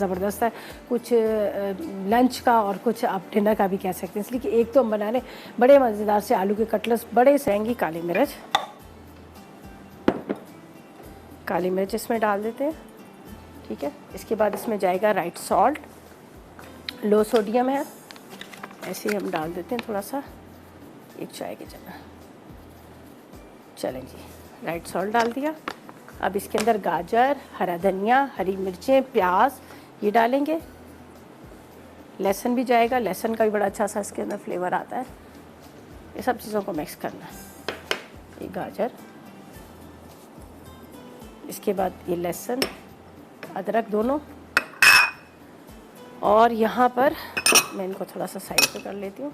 ज़बरदस्त है। कुछ लंच का और कुछ आप डिनर का भी कह सकते हैं, इसलिए कि एक तो हम बना रहे बड़े मज़ेदार से आलू के कटलेट्स, बड़े सेंगी काली मिर्च इसमें डाल देते हैं, ठीक है। इसके बाद इसमें जाएगा राइट सॉल्ट, लो सोडियम है, ऐसे ही हम डाल देते हैं थोड़ा सा, 1 चाय की जगह। चलें जी, राइट सॉल्ट डाल दिया। अब इसके अंदर गाजर, हरा धनिया, हरी मिर्चें, प्याज ये डालेंगे, लहसुन भी जाएगा, लहसुन का भी बड़ा अच्छा सा इसके अंदर फ्लेवर आता है। ये सब चीज़ों को मिक्स करना है। ये गाजर, इसके बाद ये लहसुन अदरक दोनों, और यहाँ पर मैं इनको थोड़ा सा साइड पे कर लेती हूँ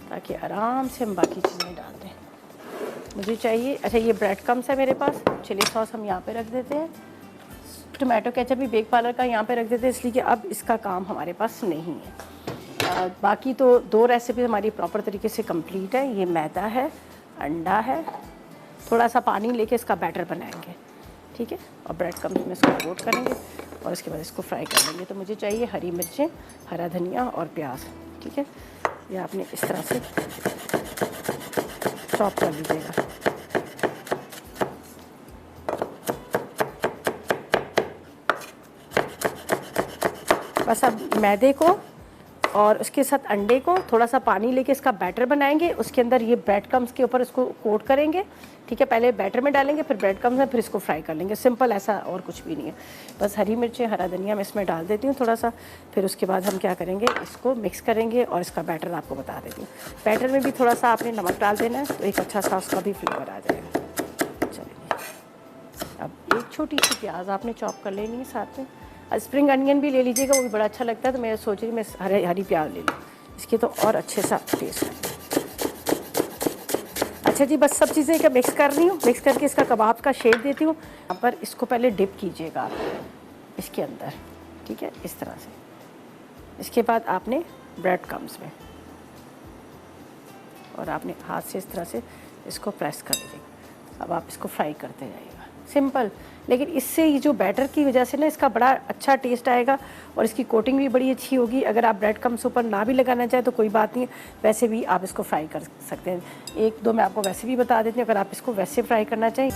ताकि आराम से हम बाकी चीज़ें डाल दें। मुझे चाहिए, अच्छा ये ब्रेड क्रम्स है मेरे पास, चिली सॉस हम यहाँ पे रख देते हैं, टोमेटो केचप भी बेक पार्लर का यहाँ पे रख देते हैं, इसलिए कि अब इसका काम हमारे पास नहीं है। बाकी तो 2 रेसिपी हमारी प्रॉपर तरीके से कंप्लीट है। ये मैदा है, अंडा है, थोड़ा सा पानी लेके इसका बैटर बनाएंगे, ठीक है, और ब्रेड क्रम्स में इसको कोट करेंगे और इसके बाद इसको फ्राई कर लेंगे। तो मुझे चाहिए हरी मिर्चें, हरा धनिया और प्याज, ठीक है। ये आपने इस तरह से चॉप कर लीजिएगा। बस अब मैदे को और उसके साथ अंडे को थोड़ा सा पानी लेके इसका बैटर बनाएंगे, उसके अंदर ये ब्रेड क्रम्स के ऊपर इसको कोट करेंगे, ठीक है। पहले बैटर में डालेंगे, फिर ब्रेड क्रम्स में, फिर इसको फ्राई कर लेंगे। सिंपल, ऐसा और कुछ भी नहीं है। बस हरी मिर्चें, हरा धनिया मैं इसमें डाल देती हूँ थोड़ा सा, फिर उसके बाद हम क्या करेंगे, इसको मिक्स करेंगे और इसका बैटर आपको बता देती हूँ। बैटर में भी थोड़ा सा आपने नमक डाल देना है, तो एक अच्छा सा उसका भी फ्लेवर आ जाएगा। चलिए, अब एक छोटी सी प्याज आपने चॉप कर लेनी है, साथ में स्प्रिंग अनियन भी ले लीजिएगा, वो भी बड़ा अच्छा लगता है। तो मैं सोच रही मैं हरी प्याज ले लूँ, इसके तो और अच्छे सा टेस्ट है। अच्छा जी, बस सब चीज़ें क्या मिक्स कर रही हूँ, मिक्स करके इसका कबाब का शेप देती हूँ। यहाँ पर इसको पहले डिप कीजिएगा आप इसके अंदर, ठीक है, इस तरह से। इसके बाद आपने ब्रेड क्रम्स में, और आपने हाथ से इस तरह से इसको प्रेस कर लीजिएगा। अब आप इसको फ्राई करते जाइएगा, सिंपल। लेकिन इससे ये जो बैटर की वजह से ना इसका बड़ा अच्छा टेस्ट आएगा और इसकी कोटिंग भी बड़ी अच्छी होगी। अगर आप ब्रेड क्रम्स ऊपर ना भी लगाना चाहें तो कोई बात नहीं है, वैसे भी आप इसको फ्राई कर सकते हैं। 1-2 मैं आपको वैसे भी बता देती हूँ, अगर आप इसको वैसे फ्राई करना चाहें।